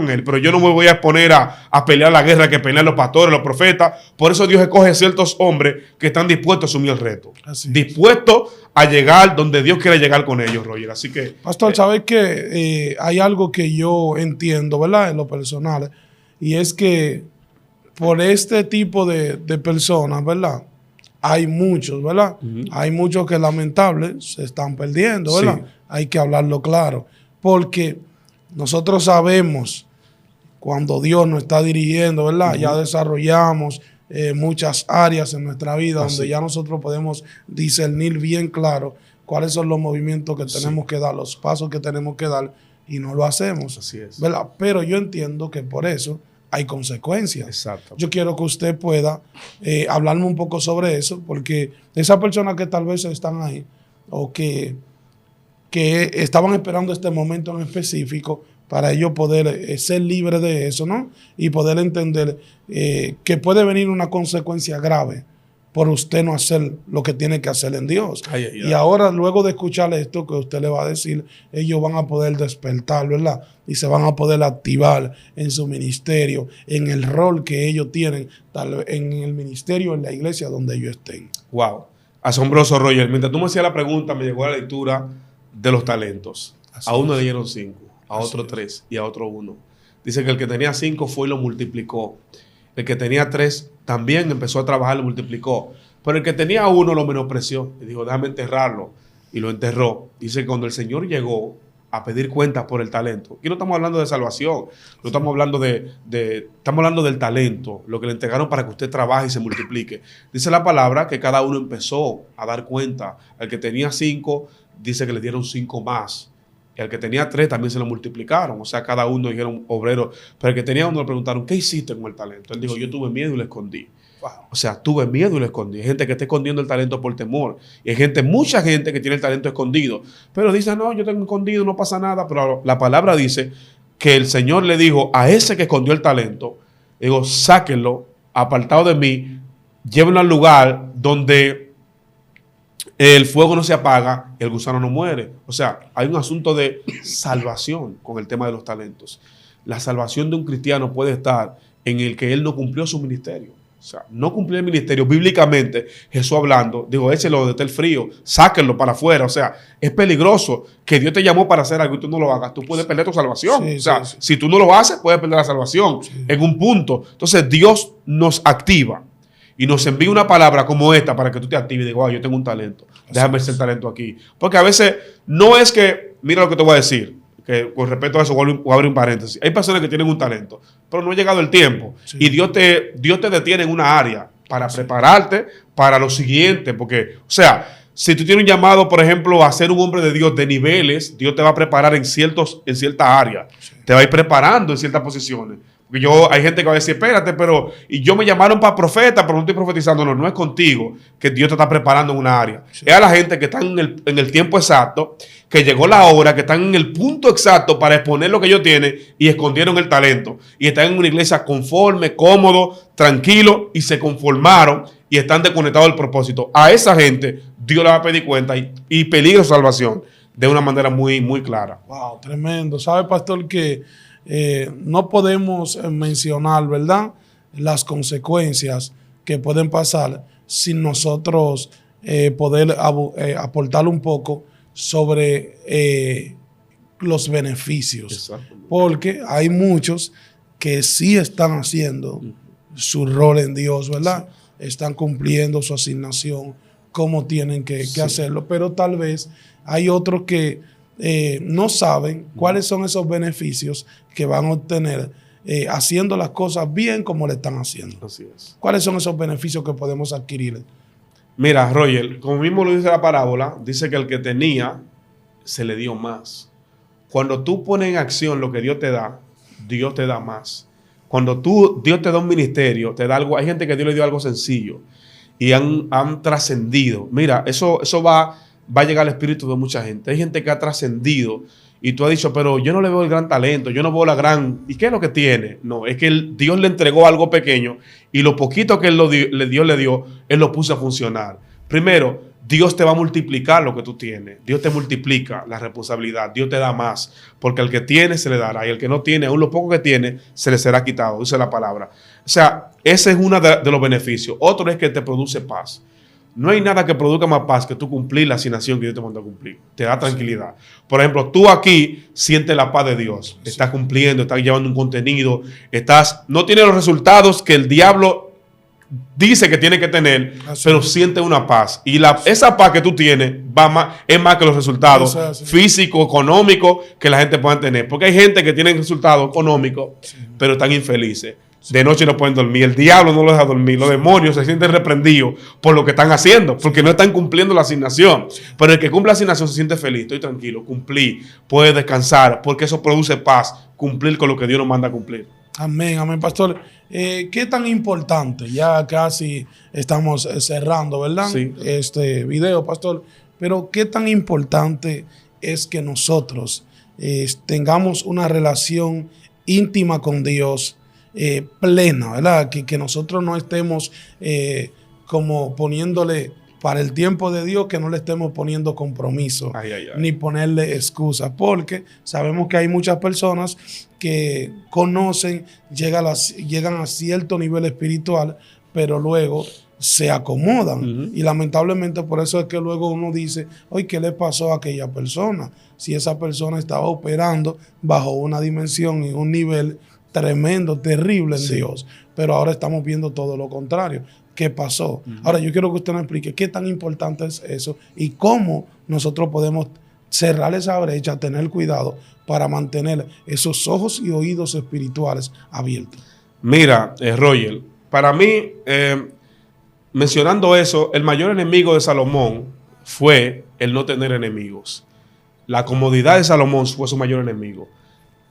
él. Pero yo no me voy a exponer a pelear la guerra que pelean los pastores, los profetas. Por eso Dios escoge ciertos hombres que están dispuestos a asumir el reto. Dispuestos a llegar donde Dios quiere llegar con ellos, Roger. Así que... Pastor, ¿sabes qué? Hay algo que yo entiendo, ¿verdad? En lo personal. Y es que por este tipo de personas, ¿verdad? Hay muchos, ¿verdad? Hay muchos que lamentable se están perdiendo, ¿verdad? Sí. Hay que hablarlo claro. Porque nosotros sabemos cuando Dios nos está dirigiendo, ¿verdad? Ya desarrollamos muchas áreas en nuestra vida donde ya nosotros podemos discernir bien claro cuáles son los movimientos que tenemos que dar, los pasos que tenemos que dar y no lo hacemos. Así es. ¿Verdad? Pero yo entiendo que por eso hay consecuencias. Exacto. Yo quiero que usted pueda hablarme un poco sobre eso, porque esas personas que tal vez están ahí o que estaban esperando este momento en específico para ellos poder ser libres de eso, ¿no? Y poder entender que puede venir una consecuencia grave por usted no hacer lo que tiene que hacer en Dios. Y ahora, luego de escuchar esto que usted le va a decir, ellos van a poder despertar, ¿verdad? Y se van a poder activar en su ministerio, en el rol que ellos tienen, tal vez en el ministerio, en la iglesia donde ellos estén. Wow. Asombroso, Roger. Mientras tú me hacías la pregunta, me llegó la lectura de los talentos. A uno le dieron 5, a otro 3 y a otro 1. Dice que el que tenía 5 fue y lo multiplicó. El que tenía 3 también empezó a trabajar y lo multiplicó. Pero el que tenía uno lo menospreció y dijo, déjame enterrarlo. Y lo enterró. Dice que cuando el Señor llegó a pedir cuentas por el talento. Aquí no estamos hablando de salvación, no estamos hablando estamos hablando del talento, lo que le entregaron para que usted trabaje y se multiplique. Dice la palabra que cada uno empezó a dar cuenta. Al que tenía 5, dice que le dieron 5 más. Y al que tenía 3 también se lo multiplicaron. O sea, cada uno dijeron obrero. Pero el que tenía 1 le preguntaron, ¿qué hiciste con el talento? Él dijo, yo tuve miedo y lo escondí. Wow. O sea, tuve miedo y lo escondí. Hay gente que está escondiendo el talento por temor. Y hay mucha gente que tiene el talento escondido. Pero dice, no, yo tengo escondido, no pasa nada. Pero la palabra dice que el Señor le dijo a ese que escondió el talento, digo, sáquenlo, apartado de mí, llévenlo al lugar donde el fuego no se apaga y el gusano no muere. O sea, hay un asunto de salvación con el tema de los talentos. La salvación de un cristiano puede estar en el que él no cumplió su ministerio. O sea, no cumplió el ministerio. Bíblicamente, Jesús hablando, digo, échelo de el frío, sáquenlo para afuera. O sea, es peligroso que Dios te llamó para hacer algo y tú no lo hagas. Tú puedes perder tu salvación. Sí, o sea, sí. Si tú no lo haces, puedes perder la salvación en un punto. Entonces, Dios nos activa y nos envía una palabra como esta para que tú te actives y digas, wow, yo tengo un talento. Déjame hacer talento aquí. Porque a veces no es que, mira lo que te voy a decir, que con respecto a eso voy a abrir un paréntesis. Hay personas que tienen un talento, pero no ha llegado el tiempo. Sí. Y Dios te detiene en una área para prepararte para lo siguiente. Porque, o sea, si tú tienes un llamado, por ejemplo, a ser un hombre de Dios de niveles, Dios te va a preparar en cierta área. Sí. Te va a ir preparando en ciertas posiciones. Porque hay gente que va a decir, espérate, y yo me llamaron para profeta, pero no estoy profetizando. No, no es contigo que Dios te está preparando en una área. Sí. Es a la gente que está en el tiempo exacto, que llegó la hora, que están en el punto exacto para exponer lo que ellos tienen y escondieron el talento. Y están en una iglesia conforme, cómodo, tranquilo y se conformaron y están desconectados del propósito. A esa gente Dios le va a pedir cuenta y peligro su salvación de una manera muy, muy clara. Wow, tremendo. ¿Sabe, pastor, que no podemos mencionar, ¿verdad?, las consecuencias que pueden pasar sin nosotros poder aportar un poco sobre los beneficios? Porque hay muchos que sí están haciendo su rol en Dios, ¿verdad? Sí. Están cumpliendo su asignación como tienen que hacerlo, pero tal vez hay otros que no saben cuáles son esos beneficios que van a obtener haciendo las cosas bien como le están haciendo. Así es. ¿Cuáles son esos beneficios que podemos adquirir? Mira, Roger, como mismo lo dice la parábola, dice que el que tenía se le dio más. Cuando tú pones en acción lo que Dios te da más. Cuando Dios te da un ministerio, te da algo. Hay gente que Dios le dio algo sencillo y han trascendido. Mira, eso va a llegar al espíritu de mucha gente. Hay gente que ha trascendido y tú has dicho, pero yo no le veo el gran talento, yo no veo la gran... ¿Y qué es lo que tiene? No, es que Dios le entregó algo pequeño y lo poquito que Dios le dio, Él lo puso a funcionar. Primero, Dios te va a multiplicar lo que tú tienes. Dios te multiplica la responsabilidad. Dios te da más. Porque al que tiene se le dará. Y al que no tiene, aún lo poco que tiene, se le será quitado. Dice la palabra. O sea, ese es uno de los beneficios. Otro es que te produce paz. No hay nada que produzca más paz que tú cumplir la asignación que Dios te mandó a cumplir. Te da tranquilidad. Por ejemplo, tú aquí sientes la paz de Dios. Estás cumpliendo, estás llevando un contenido. No tienes los resultados que el diablo dice que tiene que tener, pero siente una paz. Y esa paz que tú tienes es más que los resultados físicos, económicos que la gente pueda tener. Porque hay gente que tiene resultados económicos, pero están infelices. De noche no pueden dormir. El diablo no los deja dormir. Los demonios se sienten reprendidos por lo que están haciendo, porque no están cumpliendo la asignación. Pero el que cumple la asignación se siente feliz. Estoy tranquilo, cumplí, puede descansar, porque eso produce paz, cumplir con lo que Dios nos manda a cumplir. Amén, amén, pastor. ¿Qué tan importante? Ya casi estamos cerrando, ¿verdad? Sí. Este video, pastor. Pero ¿qué tan importante es que nosotros tengamos una relación íntima con Dios, plena, ¿verdad? Que nosotros no estemos como poniéndole para el tiempo de Dios, que no le estemos poniendo compromiso ni ponerle excusas, porque sabemos que hay muchas personas que conocen, llegan a cierto nivel espiritual, pero luego se acomodan. Y lamentablemente por eso es que luego uno dice, oye, ¿qué le pasó a aquella persona? Si esa persona estaba operando bajo una dimensión y un nivel tremendo, terrible en Dios, pero ahora estamos viendo todo lo contrario. que pasó. Ahora, yo quiero que usted me explique qué tan importante es eso y cómo nosotros podemos cerrar esa brecha, tener cuidado para mantener esos ojos y oídos espirituales abiertos. Mira, Roger, para mí, mencionando eso, el mayor enemigo de Salomón fue el no tener enemigos. La comodidad de Salomón fue su mayor enemigo.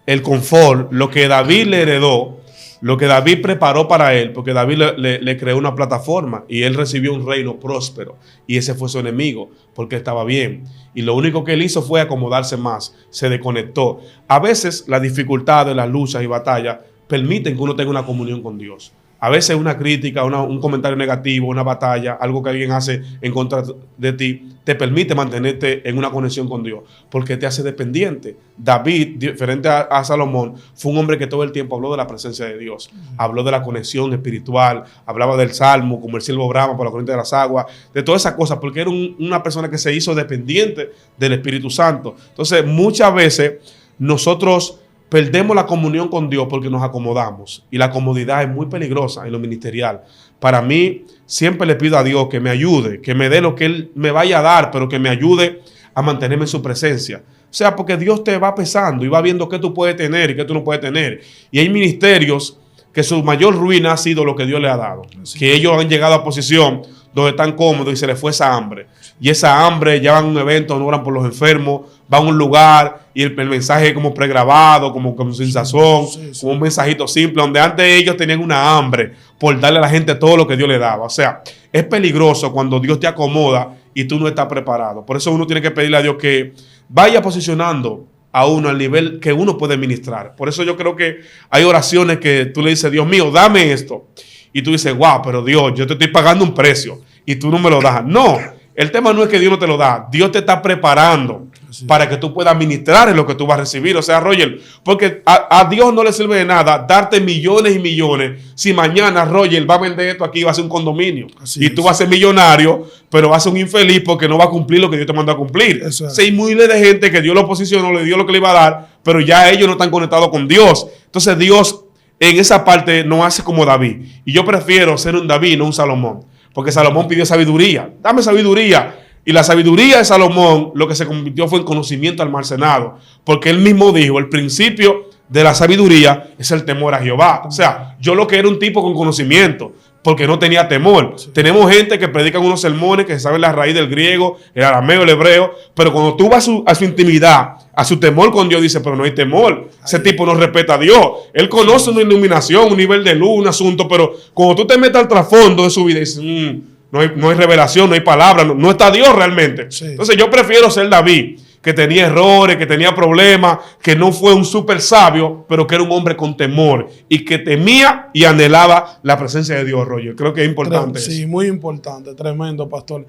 El confort, lo que David le heredó, lo que David preparó para él, porque David le creó una plataforma y él recibió un reino próspero. Y ese fue su enemigo, porque estaba bien. Y lo único que él hizo fue acomodarse más, se desconectó. A veces las dificultades, las luchas y batallas permiten que uno tenga una comunión con Dios. A veces una crítica, un comentario negativo, una batalla, algo que alguien hace en contra de ti, te permite mantenerte en una conexión con Dios, porque te hace dependiente. David, diferente a Salomón, fue un hombre que todo el tiempo habló de la presencia de Dios, habló de la conexión espiritual, hablaba del Salmo, como el siervo brama por la corriente de las aguas, de todas esas cosas, porque era una persona que se hizo dependiente del Espíritu Santo. Entonces, muchas veces nosotros perdemos la comunión con Dios porque nos acomodamos. Y la comodidad es muy peligrosa en lo ministerial. Para mí, siempre le pido a Dios que me ayude, que me dé lo que Él me vaya a dar, pero que me ayude a mantenerme en su presencia. O sea, porque Dios te va pesando y va viendo qué tú puedes tener y qué tú no puedes tener. Y hay ministerios que su mayor ruina ha sido lo que Dios le ha dado. Sí. Que ellos han llegado a posición donde están cómodos y se les fue esa hambre. Y esa hambre, ya van a un evento, no oran por los enfermos, van a un lugar y el mensaje es como pregrabado, como sin sazón, como un mensajito simple, donde antes ellos tenían una hambre por darle a la gente todo lo que Dios le daba. O sea, es peligroso cuando Dios te acomoda y tú no estás preparado. Por eso uno tiene que pedirle a Dios que vaya posicionando a uno al nivel que uno puede ministrar. Por eso yo creo que hay oraciones que tú le dices, Dios mío, dame esto. Y tú dices, wow, pero Dios, yo te estoy pagando un precio y tú no me lo das. No, el tema no es que Dios no te lo da. Dios te está preparando para que tú puedas ministrar en lo que tú vas a recibir. O sea, Roger, porque a Dios no le sirve de nada darte millones y millones si mañana Roger va a vender esto aquí y va a ser un condominio. Y tú vas a ser millonario, pero vas a ser un infeliz porque no va a cumplir lo que Dios te mandó a cumplir. O sea, hay miles de gente que Dios lo posicionó, le dio lo que le iba a dar, pero ya ellos no están conectados con Dios. Entonces Dios en esa parte no hace como David. Y yo prefiero ser un David, no un Salomón. Porque Salomón pidió sabiduría. Dame sabiduría. Y la sabiduría de Salomón lo que se convirtió fue en conocimiento almacenado. Porque él mismo dijo, el principio de la sabiduría es el temor a Jehová. O sea, yo lo que era un tipo con conocimiento, porque no tenía temor. Sí. Tenemos gente que predican unos sermones que saben la raíz del griego, el arameo, el hebreo, pero cuando tú vas a su intimidad, a su temor con Dios, dice, pero no hay temor. Ese tipo no respeta a Dios. Él conoce una iluminación, un nivel de luz, un asunto, pero cuando tú te metes al trasfondo de su vida, dices, no hay revelación, no hay palabra, no está Dios realmente. Sí. Entonces yo prefiero ser David, que tenía errores, que tenía problemas, que no fue un súper sabio, pero que era un hombre con temor y que temía y anhelaba la presencia de Dios, Roger. Creo que es importante eso. Sí, muy importante, tremendo, pastor.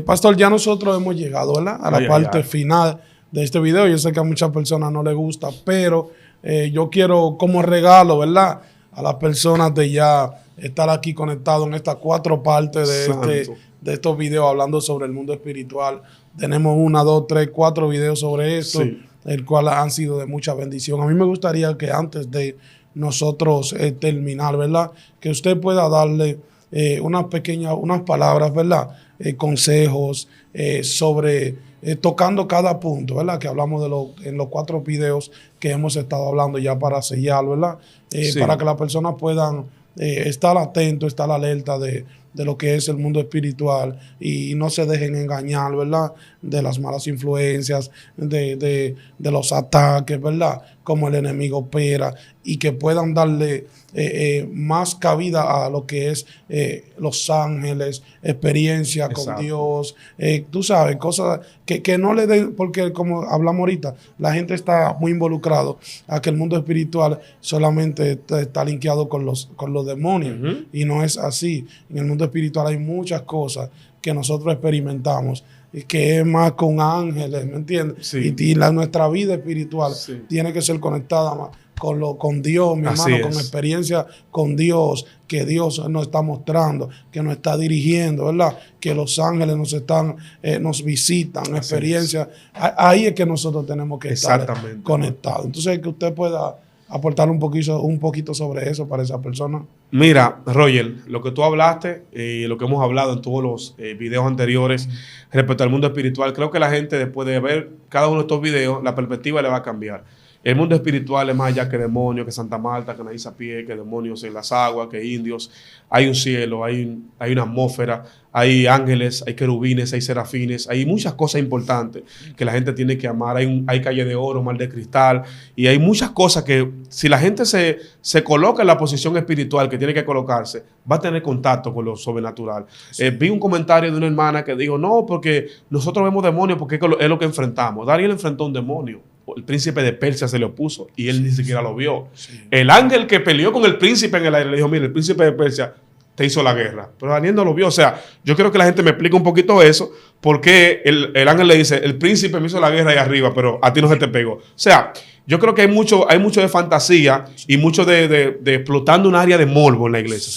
Pastor, ya nosotros hemos llegado, ¿verdad?, a la parte final de este video. Yo sé que a muchas personas no les gusta, pero yo quiero como regalo, ¿verdad?, a las personas de ya estar aquí conectados en estas 4 partes de estos videos hablando sobre el mundo espiritual. Tenemos 1, 2, 3, 4 videos sobre esto, el cual han sido de mucha bendición. A mí me gustaría que antes de nosotros terminar, ¿verdad?, que usted pueda darle unas palabras, ¿verdad?, consejos sobre tocando cada punto, ¿verdad?, que hablamos en los 4 videos que hemos estado hablando ya para sellar, ¿verdad?, para que las personas puedan estar atentos, estar alerta de lo que es el mundo espiritual y no se dejen engañar, ¿verdad?, de las malas influencias, de los ataques, ¿verdad?, como el enemigo opera, y que puedan darle más cabida a lo que es los ángeles, experiencia con Dios, tú sabes, cosas que no le den, porque como hablamos ahorita, la gente está muy involucrado a que el mundo espiritual solamente está linkeado con los demonios, y no es así. En el mundo espiritual hay muchas cosas que nosotros experimentamos, que es más con ángeles, ¿me entiendes? Sí. Y nuestra vida espiritual tiene que ser conectada más con Dios, mi hermano, con experiencia con Dios, que Dios nos está mostrando, que nos está dirigiendo, ¿verdad?, que los ángeles nos visitan, experiencia. Ahí es que nosotros tenemos que estar conectados. Entonces, que usted pueda aportar un poquito sobre eso para esa persona. Mira, Roger, lo que tú hablaste y lo que hemos hablado en todos los videos anteriores respecto al mundo espiritual, creo que la gente después de ver cada uno de estos videos, la perspectiva le va a cambiar. El mundo espiritual es más allá que demonios, que Santa Marta, que Anaís a pie, que demonios en las aguas, que indios. Hay un cielo, hay una atmósfera, hay ángeles, hay querubines, hay serafines, hay muchas cosas importantes que la gente tiene que amar. Hay calle de oro, mar de cristal, y hay muchas cosas que si la gente se coloca en la posición espiritual que tiene que colocarse, va a tener contacto con lo sobrenatural. Sí. Vi un comentario de una hermana que dijo, no, porque nosotros vemos demonios porque es lo que enfrentamos. Daniel enfrentó a un demonio. El príncipe de Persia se le opuso y él ni siquiera lo vio. Sí. El ángel que peleó con el príncipe en el aire le dijo, mire, el príncipe de Persia te hizo la guerra. Pero Daniel no lo vio. O sea, yo quiero que la gente me explique un poquito eso, porque el ángel le dice, el príncipe me hizo la guerra ahí arriba, pero a ti no se te pegó. O sea, yo creo que hay mucho de fantasía y mucho de explotando un área de morbo en la iglesia.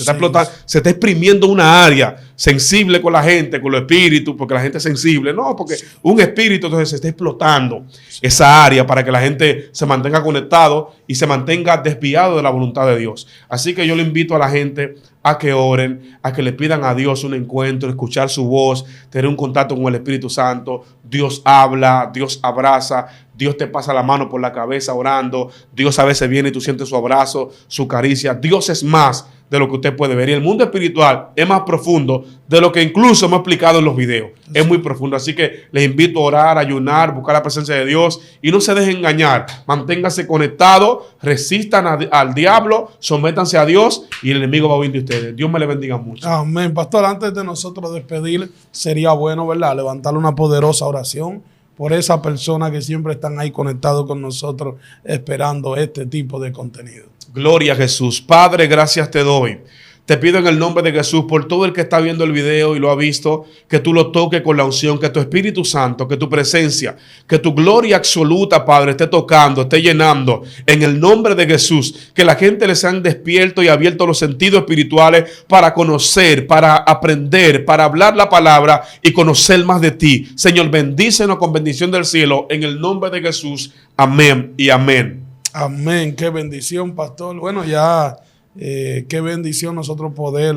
Se está exprimiendo una área sensible con la gente, con los espíritus, porque la gente es sensible. No, porque un espíritu entonces se está explotando esa área para que la gente se mantenga conectado y se mantenga desviado de la voluntad de Dios. Así que yo le invito a la gente a que oren, a que le pidan a Dios un encuentro, escuchar su voz, tener un contacto con el Espíritu Santo. Dios habla, Dios abraza, Dios te pasa la mano por la cabeza orando, Dios a veces viene y tú sientes su abrazo, su caricia. Dios es más de lo que usted puede ver. Y el mundo espiritual es más profundo de lo que incluso hemos explicado en los videos. Es muy profundo. Así que les invito a orar, a ayunar, buscar la presencia de Dios y no se dejen engañar. Manténganse conectados, resistan al diablo, sométanse a Dios y el enemigo va a huir de ustedes. Dios me le bendiga mucho. Amén. Pastor, antes de nosotros despedir, sería bueno, ¿verdad?, levantarle una poderosa oración por esa persona que siempre están ahí conectados con nosotros esperando este tipo de contenido. Gloria a Jesús. Padre, gracias te doy. Te pido en el nombre de Jesús por todo el que está viendo el video y lo ha visto, que tú lo toques con la unción, que tu Espíritu Santo, que tu presencia, que tu gloria absoluta, Padre, esté tocando, esté llenando. En el nombre de Jesús, que la gente les sean despierto y abierto los sentidos espirituales para conocer, para aprender, para hablar la palabra y conocer más de ti. Señor, bendícenos con bendición del cielo. En el nombre de Jesús. Amén y amén. Amén. Qué bendición, pastor. Bueno, ya... qué bendición nosotros poder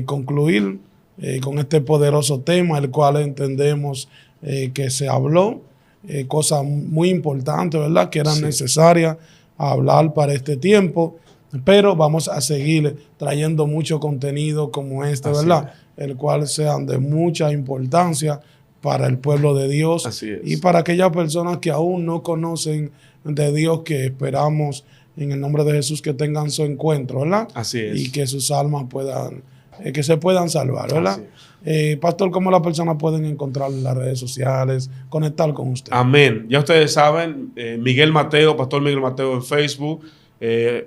concluir con este poderoso tema, el cual entendemos que se habló, cosas muy importantes, ¿verdad?, que eran necesarias hablar para este tiempo, pero vamos a seguir trayendo mucho contenido como este, ¿verdad?, el cual sean de mucha importancia para el pueblo de Dios y para aquellas personas que aún no conocen de Dios, que esperamos en el nombre de Jesús que tengan su encuentro, ¿verdad? Así es. Y que sus almas puedan, que se puedan salvar, ¿verdad? Pastor, ¿cómo las personas pueden encontrar en las redes sociales, conectar con usted? Amén. Ya ustedes saben, Miguel Mateo, Pastor Miguel Mateo en Facebook,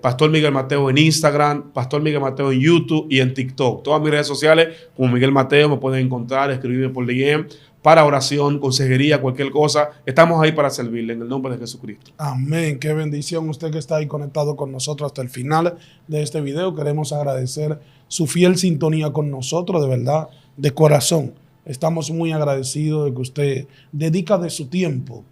Pastor Miguel Mateo en Instagram, Pastor Miguel Mateo en YouTube y en TikTok. Todas mis redes sociales, como Miguel Mateo, me pueden encontrar, escribirme por DM. Para oración, consejería, cualquier cosa. Estamos ahí para servirle en el nombre de Jesucristo. Amén. Qué bendición usted que está ahí conectado con nosotros hasta el final de este video. Queremos agradecer su fiel sintonía con nosotros, de verdad, de corazón. Estamos muy agradecidos de que usted dedica de su tiempo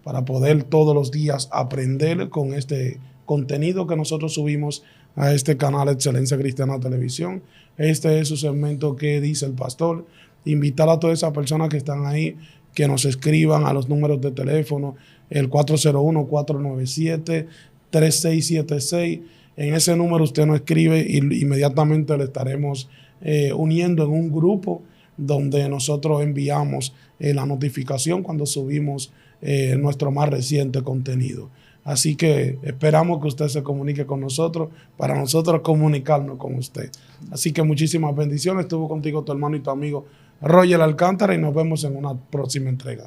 para poder todos los días aprender con este contenido que nosotros subimos a este canal Excelencia Cristiana Televisión. Este es su segmento ¿Qué dice el pastor? Invitar a todas esas personas que están ahí que nos escriban a los números de teléfono, el 401-497-3676. En ese número usted nos escribe y inmediatamente le estaremos uniendo en un grupo donde nosotros enviamos la notificación cuando subimos nuestro más reciente contenido. Así que esperamos que usted se comunique con nosotros para nosotros comunicarnos con usted. Así que muchísimas bendiciones. Estuvo contigo tu hermano y tu amigo Roger Alcántara y nos vemos en una próxima entrega.